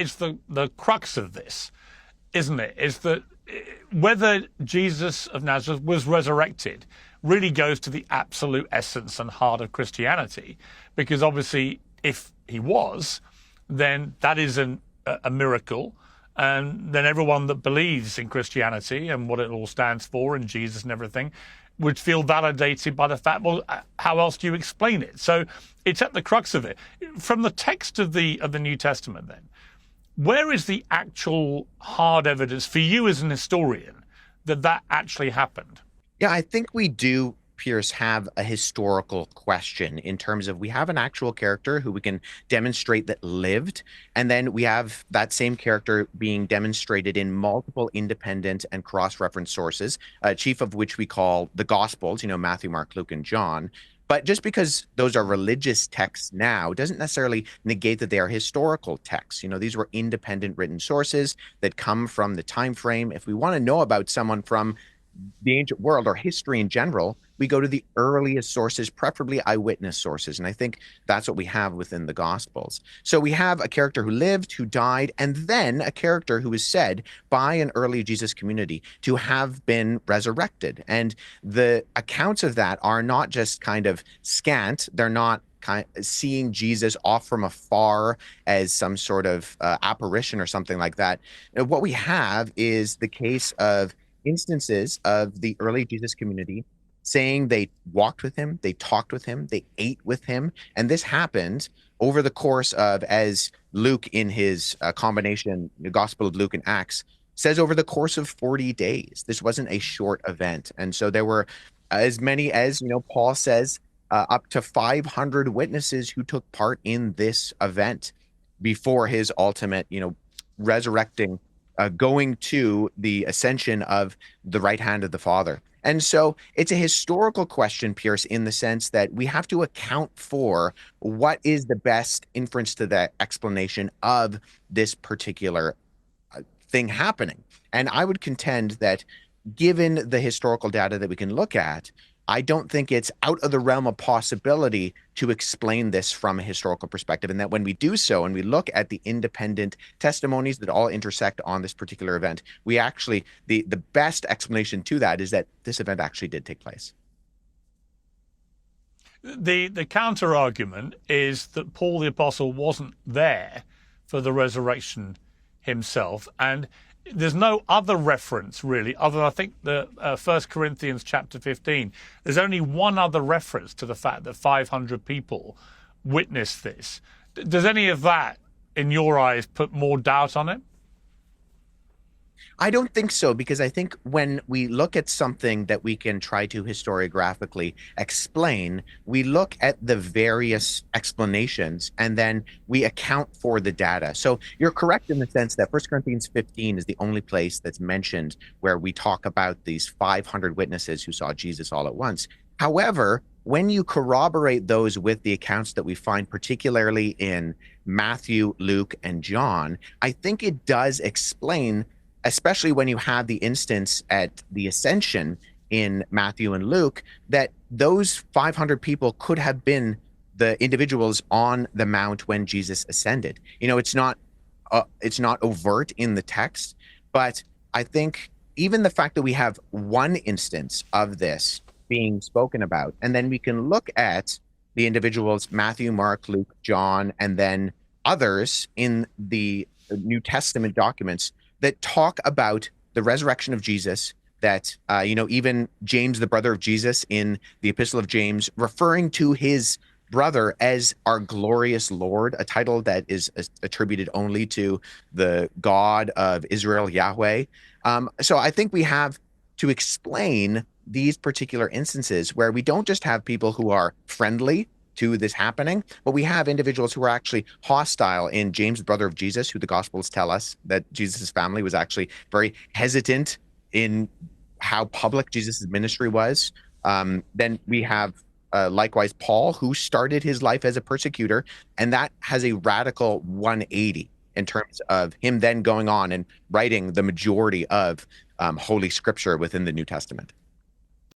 the crux of this, isn't it? Is that whether Jesus of Nazareth was resurrected really goes to the absolute essence and heart of Christianity, because obviously if he was, then that is a miracle. And then everyone that believes in Christianity and what it all stands for and Jesus and everything would feel validated by the fact, well, how else do you explain it? So it's at the crux of it. From the text of the New Testament, then, where is the actual hard evidence for you as an historian that actually happened? Yeah, I think we do, Pierce, have a historical question in terms of we have an actual character who we can demonstrate that lived, and then we have that same character being demonstrated in multiple independent and cross-reference sources, chief of which we call the Gospels, Matthew, Mark, Luke, and John. But just because those are religious texts now doesn't necessarily negate that they are historical texts. These were independent written sources that come from the time frame. If we want to know about someone from the ancient world or history in general, we go to the earliest sources, preferably eyewitness sources. And I think that's what we have within the Gospels. So we have a character who lived, who died, and then a character who is said by an early Jesus community to have been resurrected. And the accounts of that are not just kind of scant. They're not seeing Jesus off from afar as some sort of apparition or something like that. What we have is the case of instances of the early Jesus community saying they walked with him, they talked with him, they ate with him. And this happened over the course of, as Luke in his combination, the Gospel of Luke and Acts, says over the course of 40 days. This wasn't a short event. And so there were as many as, Paul says, up to 500 witnesses who took part in this event before his ultimate, resurrecting, going to the ascension of the right hand of the Father. And so it's a historical question, Pierce, in the sense that we have to account for what is the best inference to the explanation of this particular thing happening. And I would contend that given the historical data that we can look at, I don't think it's out of the realm of possibility to explain this from a historical perspective. And that when we do so, and we look at the independent testimonies that all intersect on this particular event, we actually, the best explanation to that is that this event actually did take place. The counter argument is that Paul the Apostle wasn't there for the resurrection himself, and there's no other reference really, other than I think the 1 Corinthians chapter 15. There's only one other reference to the fact that 500 people witnessed this. Does any of that, in your eyes, put more doubt on it? I don't think so, because I think when we look at something that we can try to historiographically explain, we look at the various explanations and then we account for the data. So you're correct in the sense that 1 Corinthians 15 is the only place that's mentioned where we talk about these 500 witnesses who saw Jesus all at once. However, when you corroborate those with the accounts that we find, particularly in Matthew, Luke, and John, I think it does explain, especially when you have the instance at the ascension in Matthew and Luke, that those 500 people could have been the individuals on the mount when Jesus ascended. It's not overt in the text, but I think even the fact that we have one instance of this being spoken about, and then we can look at the individuals, Matthew, Mark, Luke, John, and then others in the New Testament documents that talk about the resurrection of Jesus, that, even James, the brother of Jesus in the Epistle of James, referring to his brother as our glorious Lord, a title that is attributed only to the God of Israel, Yahweh. So I think we have to explain these particular instances where we don't just have people who are friendly to this happening, but we have individuals who are actually hostile. In James, the brother of Jesus, who the Gospels tell us that Jesus' family was actually very hesitant in how public Jesus' ministry was. Then we have likewise Paul, who started his life as a persecutor, and that has a radical 180 in terms of him then going on and writing the majority of Holy Scripture within the New Testament.